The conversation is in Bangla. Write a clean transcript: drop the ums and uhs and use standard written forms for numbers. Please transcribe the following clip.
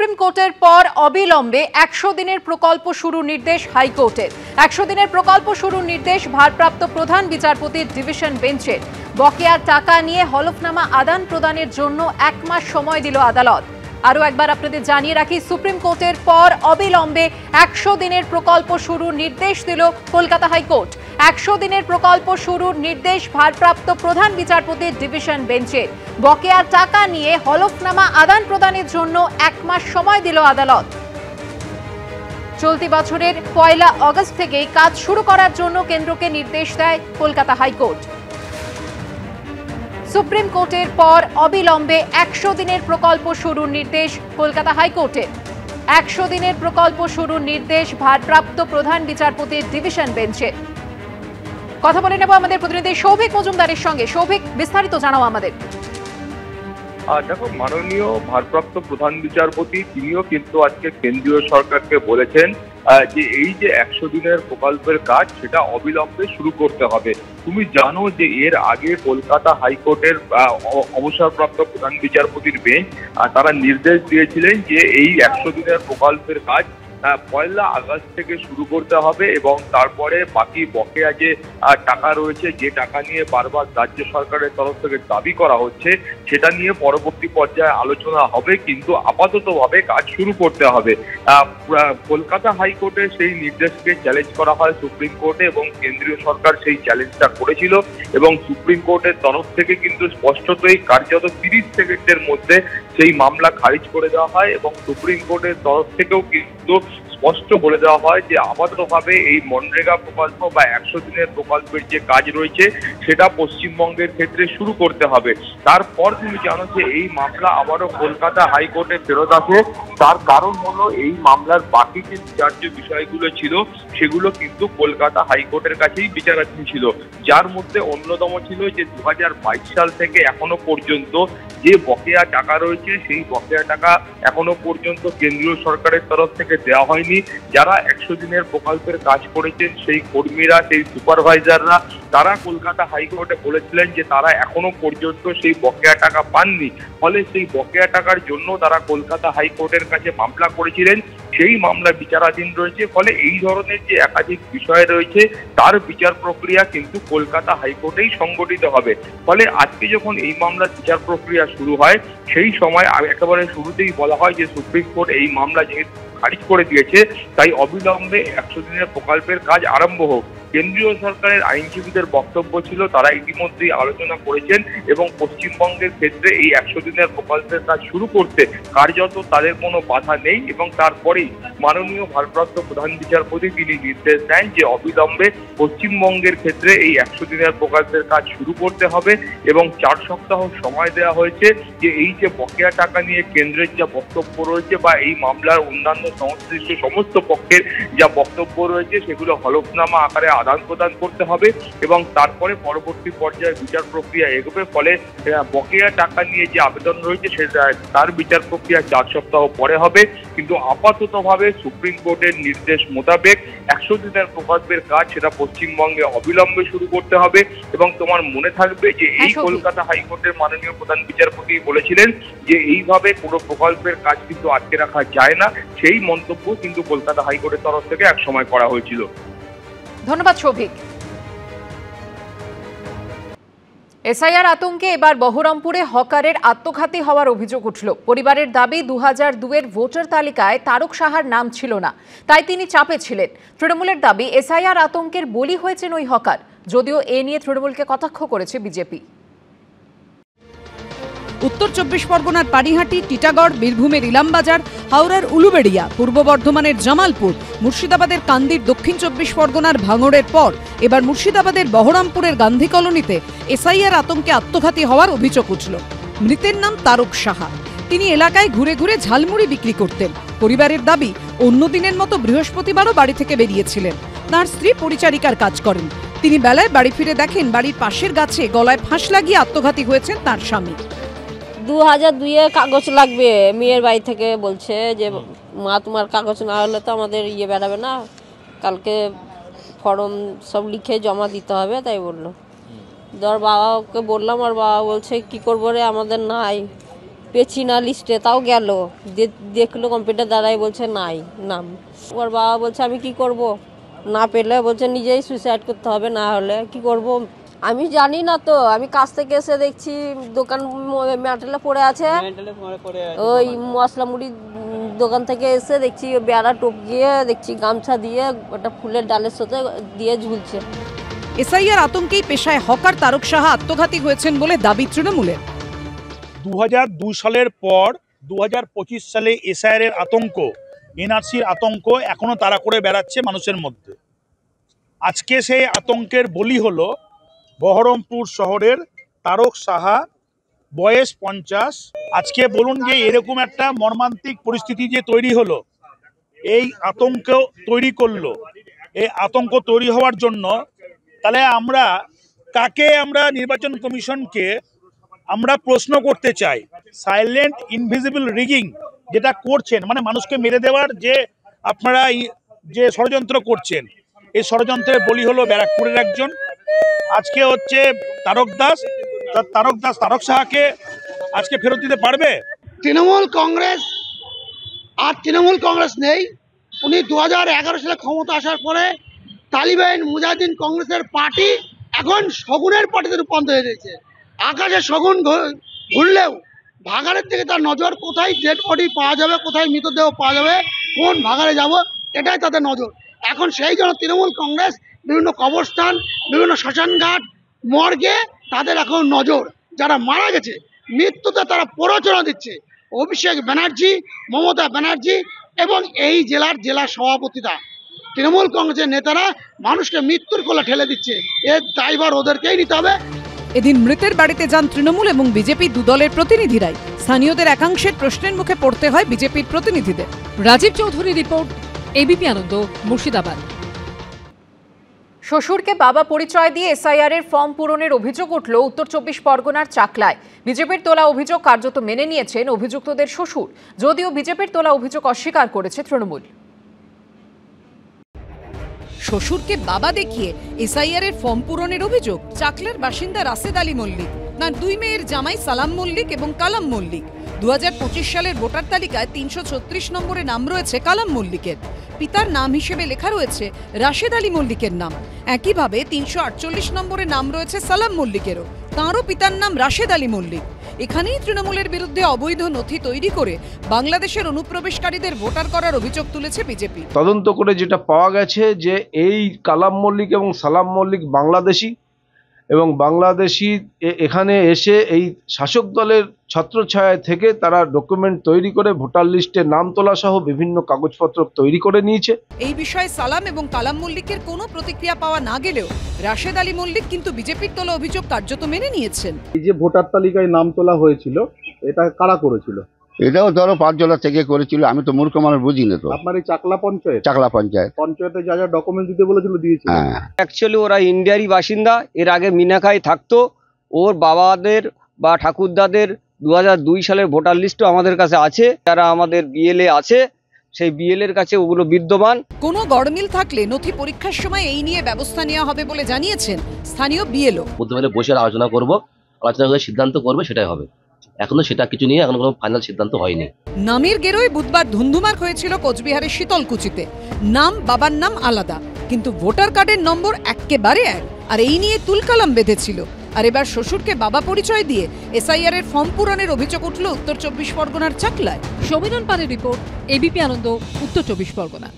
সুপ্রিম কোর্টের পর অবিলম্বে ১০০ দিনের প্রকল্প শুরুর নির্দেশ হাইকোর্টের। ১০০ দিনের প্রকল্প শুরুর নির্দেশ ভারপ্রাপ্ত প্রধান বিচারপতির ডিভিশন বেঞ্চের। বকেয়া টাকা নিয়ে হলফনামা আদান প্রদানের জন্য ১ মাস সময় দিল আদালত। আরও একবার আপনাদের জানিয়ে রাখি, সুপ্রিম কোর্টের পর অবিলম্বে ১০০ দিনের প্রকল্প শুরুর নির্দেশ দিল কলকাতা হাইকোর্ট। ১০০ দিনের প্রকল্প শুরুর নির্দেশ ভারপ্রাপ্ত প্রধান বিচারপতির ডিভিশন বেঞ্চের। বকেয়া টাকা নিয়ে হলফনামা আদান প্রদানের জন্য ১ মাস সময় দিল আদালত। চলতি বছরের ১ আগস্ট থেকেই কাজ শুরু করার জন্য কেন্দ্রকে নির্দেশ দেয় কলকাতা হাইকোর্ট। সুপ্রিম কোর্টের পর অবিলম্বে ১০০ দিনের প্রকল্প শুরুর নির্দেশ কলকাতা হাইকোর্টের। ১০০ দিনের প্রকল্প শুরুর নির্দেশ ভারপ্রাপ্ত প্রধান বিচারপতির ডিভিশন বেঞ্চে। কথা বলে নেব আমাদের প্রতিনিধি সৌভিক মজুমদারের সঙ্গে। সৌভিক, বিস্তারিত জানাও আমাদের। দেখো, মাননীয় ভারপ্রাপ্ত প্রধান বিচারপতি তিনিও কিন্তু আজকে কেন্দ্রীয় সরকারকে বলেছেন যে এই যে ১০০ দিনের প্রকল্পের কাজ সেটা অবিলম্বে শুরু করতে হবে। তুমি জানো যে এর আগে কলকাতা হাইকোর্টের অবসরপ্রাপ্ত প্রধান বিচারপতির বেঞ্চ তারা নির্দেশ দিয়েছিলেন যে এই ১০০ দিনের প্রকল্পের কাজ ১ আগস্ট থেকে শুরু করতে হবে এবং তারপরে বাকি বকেয়া যে টাকা রয়েছে, যে টাকা নিয়ে বারবার রাজ্য সরকারের তরফ থেকে দাবি করা হচ্ছে, সেটা নিয়ে পরবর্তী পর্যায়ে আলোচনা হবে, কিন্তু আপাততভাবে কাজ শুরু করতে হবে। কলকাতা হাইকোর্টে সেই নির্দেশকে চ্যালেঞ্জ করা হয় সুপ্রিম কোর্টে এবং কেন্দ্রীয় সরকার সেই চ্যালেঞ্জটা করেছিল এবং সুপ্রিম কোর্টের তরফ থেকে কিন্তু স্পষ্টতই কার্যত ৩০ সেকেন্ডের মধ্যে সেই মামলা খারিজ করে দেওয়া হয় এবং সুপ্রিম কোর্টের তরফ থেকেও কিন্তু স্পষ্ট বলে দেওয়া হয় যে আপাততভাবে এই মনরেগা প্রকল্প বা ১০০ দিনের প্রকল্পের যে কাজ রয়েছে সেটা পশ্চিমবঙ্গের ক্ষেত্রে শুরু করতে হবে। তারপর তুমি জানো যে এই মামলা আবারও কলকাতা হাইকোর্টে ফেরত আসে। তার কারণ হলো এই মামলার বাকি যে বিচার্য বিষয়গুলো ছিল সেগুলো কিন্তু কলকাতা হাইকোর্টের কাছেই বিচারাধীন ছিল, যার মধ্যে অন্যতম ছিল যে ২০২২ সাল থেকে এখনো পর্যন্ত যে বকেয়া টাকা রয়েছে সেই বকেয়া টাকা এখনো পর্যন্ত কেন্দ্রীয় সরকারের তরফ থেকে দেওয়া হয়নি। যারা ১০০ দিনের প্রকল্পের কাজ করেছেন সেই কর্মীরা, সেই সুপারভাইজাররা, তারা কলকাতা হাইকোর্টে বলেছিলেন যে তারা এখনো পর্যন্ত সেই বকেয়া টাকা পাননি। ফলে সেই বকেয়া টাকার জন্য তারা কলকাতা হাইকোর্টের কাছে মামলা করেছিলেন, সেই মামলা বিচারাধীন রয়েছে। ফলে এই ধরনের যে একাধিক বিষয় রয়েছে তার বিচার প্রক্রিয়া কিন্তু কলকাতা হাইকোর্টেই সংগঠিত হবে। ফলে আজকে যখন এই মামলার বিচার প্রক্রিয়া শুরু হয় সেই সময় একেবারে শুরুতেই বলা হয় যে সুপ্রিম কোর্ট এই মামলা যেহেতু খারিজ করে দিয়েছে তাই অবিলম্বে ১০০ দিনের প্রকল্পের কাজ আরম্ভ হোক। কেন্দ্রীয় সরকারের আইনজীবীদের বক্তব্য ছিল তারা ইতিমধ্যেই আলোচনা করেছেন এবং পশ্চিমবঙ্গের ক্ষেত্রে এই ১০০ দিনের প্রকল্পের কাজ শুরু করতে কার্যত তাদের কোনো বাধা নেই এবং তারপরেই মাননীয় ভারপ্রাপ্ত প্রধান বিচারপতি তিনি নির্দেশ দেন যে অবিলম্বে পশ্চিমবঙ্গের ক্ষেত্রে এই ১০০ দিনের প্রকল্পের কাজ শুরু করতে হবে এবং ৪ সপ্তাহ সময় দেওয়া হয়েছে যে এই যে বকেয়া টাকা নিয়ে কেন্দ্রের যা বক্তব্য রয়েছে বা এই মামলার অন্যান্য সংশ্লিষ্ট সমস্ত পক্ষের যা বক্তব্য রয়েছে সেগুলো হলফনামা আকারে আদান প্রদান করতে হবে এবং তারপরে পরবর্তী পর্যায়ে বিচার প্রক্রিয়া এগোবে। ফলে বকেয়া টাকা নিয়ে যে আবেদন রয়েছে সেটা তার বিচার প্রক্রিয়া ৪ সপ্তাহ পরে হবে, কিন্তু আপাততভাবে সুপ্রিম কোর্টের নির্দেশ মোতাবেক ১০০ দিনের প্রকল্পের কাজ সেটা পশ্চিমবঙ্গে অবিলম্বে শুরু করতে হবে। এবং তোমার মনে থাকবে যে এই কলকাতা হাইকোর্টের মাননীয় প্রধান বিচারপতি বলেছিলেন যে এইভাবে কোনো প্রকল্পের কাজ কিন্তু আটকে রাখা যায় না, সেই মন্তব্য কিন্তু কলকাতা হাইকোর্টের তরফ থেকে এক সময় করা হয়েছিল। ধন্যবাদ সৌভিক। এসআইআর আতঙ্কে এবার বহরমপুরে হকারের আত্মঘাতী হওয়ার অভিযোগ উঠল। পরিবারের দাবি ২০০২-এর ভোটার তালিকায় তারক সাহার নাম ছিল না, তাই তিনি চাপে ছিলেন। তৃণমূলের দাবি এসআইআর আতঙ্কের বলি হয়েছেন ওই হকার, যদিও এ নিয়ে তৃণমূলকে কটাক্ষ করেছে বিজেপি। উত্তর ২৪ পরগনার পানিহাটি, টিটাগড়, বীরভূমের ইলামবাজার, হাওড়ার উলুবেড়িয়া, পূর্ব বর্ধমানের জামালপুর, মুর্শিদাবাদের কান্দির, দক্ষিণ ২৪ পরগনার ভাঙড়ের পর এবার মুর্শিদাবাদের বহরমপুরের গান্ধী কলোনিতে এসআইআর আতঙ্কে আত্মঘাতী হওয়ার অভিযোগ উঠল। মৃতের নাম তারক সাহা। তিনি এলাকায় ঘুরে ঘুরে ঝালমুড়ি বিক্রি করতেন। পরিবারের দাবি অন্য দিনের মতো বৃহস্পতিবারও বাড়ি থেকে বেরিয়েছিলেন। তার স্ত্রী পরিচারিকার কাজ করেন। তিনি বেলায় বাড়ি ফিরে দেখেন বাড়ির পাশের গাছে গলায় ফাঁস লাগিয়ে আত্মঘাতী হয়েছেন তার স্বামী। ২০০২-এ কাগজ লাগবে, মেয়ের বাড়ি থেকে বলছে যে মা তোমার কাগজ না হলে তো আমাদের বেরাবে না, কালকে ফর্ম সব লিখে জমা দিতে হবে, তাই বললো। ধর বাবাকে বললাম আর বাবা বলছে কি করবো রে, আমাদের নাই। পেছি না লিস্টে, তাও গেল, দেখলো কম্পিউটার দ্বারাই, বলছে নাই নাম। ওর বাবা বলছে আমি কি করব, না পেলে বলছে নিজেই সুইসাইড করতে হবে, না হলে কি করব। আমি জানি না তো, আমি কাছ থেকে এসে দেখছি দোকান মেটালে পড়ে আছে, ওই মশলা মুড়ি দোকান থেকে এসে দেখছি বেড়া টোপ গিয়ে দেখছি গামছা দিয়ে ওটা ফুলের ডালের সাথে দিয়ে ঝুলছে। এসআইআর আতঙ্কেই পেশায় হকার তারক সাহা আত্মঘাতী হয়েছেন বলে দাবি তৃণমূলের। 2002 সালের পর 2025 সালে এসআইআর এর আতঙ্ক, এনআরসির আতঙ্ক এখনো তাড়া করে বেড়াচ্ছে মানুষের মধ্যে। আজকে সেই আতঙ্কের বলি হলো বহরমপুর শহরের তারক সাহা, বয়স 50। আজকে বলুন যে এরকম একটা মর্মান্তিক পরিস্থিতি যে তৈরি হলো, এই আতঙ্ক তৈরি করলো। এই আতঙ্ক তৈরি হওয়ার জন্য তাহলে আমরা কাকে, আমরা নির্বাচন কমিশনকে আমরা প্রশ্ন করতে চাই। সাইলেন্ট ইনভিজিবল রিগিং যেটা করছেন, মানে মানুষকে মেরে দেওয়ার যে আপনারা যে ষড়যন্ত্র করছেন, এই ষড়যন্ত্রের বলি হলো ব্যারাকপুরের একজন। আজকে হচ্ছে তারক সাহাকে আজকে ফেরত দিতে পারবে তৃণমূল কংগ্রেস? আর তৃণমূল কংগ্রেস নেই। উনি 2011 সালে ক্ষমতা আসার পরে তালিবান মুজাহিদিন কংগ্রেসের পার্টি এখন শগুনের পার্টিতে রূপান্তর হয়ে গেছে। আকাশে শগুন ঘুরলেও ভাগাড়ের থেকে তার নজর, কোথায় ডেড বডি পাওয়া যাবে, কোথায় মৃতদেহ পাওয়া যাবে, কোন ভাগাড়ে যাব, এটাই তাদের নজর। এখন সেই জন্য তৃণমূল কংগ্রেস বিভিন্ন কবরস্থান, বিভিন্ন শ্মশানঘাট, মর্গে তাদের এখন নজর। যারা মারা গেছে, মৃত্যুতে তারা প্ররোচনা দিচ্ছে। অভিষেক ব্যানার্জি, মমতা ব্যানার্জি এবং এই জেলা সভাপতিরা, তৃণমূল কংগ্রেসের নেতারা মানুষকে মৃত্যুর কোলে ঠেলে দিচ্ছে। এর দায়ভার ওদেরকেই নিতে হবে। এদিন মৃতের বাড়িতে যান তৃণমূল এবং বিজেপি দু দলের প্রতিনিধিরাই। স্থানীয়দের একাংশের প্রশ্নের মুখে পড়তে হয় বিজেপির প্রতিনিধিদের। রাজীব চৌধুরী রিপোর্ট, এবিপি আনন্দ, মুর্শিদাবাদ। শ্বশুরকে বাবা পরিচয় দিয়ে এসআইআর এর ফর্ম পূরণের অভিযোগ উঠল উত্তর 24 পরগনার চাকলায়। বিজেপির তোলা অভিযোগ কার্যত মেনে নিয়েছেন অভিযুক্তদের শ্বশুর, যদিও বিজেপির তোলা অভিযোগ অস্বীকার করেছে তৃণমূল। শ্বশুরকে বাবা দেখিয়ে এসআইআর এর ফর্ম পূরণের অভিযোগ। চাকলার বাসিন্দা রাশেদ আলী মল্লিক, তার দুই মেয়ের জামাই সালাম মল্লিক এবং কালাম মল্লিক। 2025 সালের ভোটার তালিকায় 336 নম্বরে নাম রয়েছে কালাম মল্লিকের। পিতার নাম হিসেবে লেখা রয়েছে রাশেদ আলী মল্লিকের নাম। একইভাবে 348 নম্বরে নাম রয়েছে সালাম মল্লিকেরও, তাঁরও পিতার নাম রাশেদ আলী মল্লিক। এখানেই তৃণমূলের বিরুদ্ধে অবৈধ নথি তৈরি করে বাংলাদেশের অনুপ্রবেশকারীদের ভোটার করার অভিযোগ তুলেছে বিজেপি। তদন্ত করে যেটা পাওয়া গেছে যে এই কালাম মল্লিক এবং সালাম মল্লিক বাংলাদেশি, এবং বাংলাদেশি এখানে এসে এই শাসক দলের ছত্রছায়া থেকে তারা ডকুমেন্ট তৈরি করে ভোটার লিস্টে নাম তোলা সহ বিভিন্ন কাগজপত্র তৈরি করে নিয়েছে। এই বিষয়ে সালাম এবং কালাম মল্লিকের কোনো প্রতিক্রিয়া পাওয়া না গেলেও রাশেদ আলী মল্লিক কিন্তু বিজেপির তোলা অভিযোগ কার্যত মেনে নিয়েছেন। এই যে ভোটার তালিকায় নাম তোলা হয়েছিল, এটা কারা করেছিল? এটাও ধরো 5 জেলা থেকে করেছিল, আমি তো মূর্খ মানুষ বুঝি না। তো আপনার এই চাকলা পঞ্চায়েত পঞ্চায়েতে যা যা ডকুমেন্ট দিতে বলেছিল দিয়েছিল? হ্যাঁ, অ্যাকচুয়ালি ওরা ইন্ডিয়ারই বাসিন্দা। এর আগে মিনাখায় থাকতো। ওর বাবাদের বা ঠাকুরদাদের 2002 সালের ভোটার লিস্টও আমাদের কাছে আছে। যারা আমাদের বিএলএ আছে, সেই বিএলএ এর কাছে ওগুলো বিদ্যমান। কোনো গড়মিল থাকলে নথি পরীক্ষার সময় এই নিয়ে ব্যবস্থা নেওয়া হবে বলে জানিয়েছেন স্থানীয় বিএলও। প্রথমে বসে আলোচনা করে সিদ্ধান্ত করবে, সেটাই হবে। এখনো সেটা কিছু নিয়ে এখন কোনো ফাইনাল সিদ্ধান্ত হয়নি। নামের গেরোয় বুধবার ধুন্ধুমার হয়েছিল কোচবিহারের শীতলকুচিতে। নাম, বাবার নাম আলাদা, কিন্তু ভোটার কার্ডের নম্বর একেবারে এক, আর এই নিয়ে তুলকালাম বেঁধেছিল। আর এবার শ্বশুরকে বাবা পরিচয় দিয়ে এসআইআর এর ফর্ম পূরণের অভিযোগ উঠল উত্তর 24 পরগনার চাকলায়। সমীরণ পালের রিপোর্ট, এবিপি আনন্দ, উত্তর 24 পরগনা।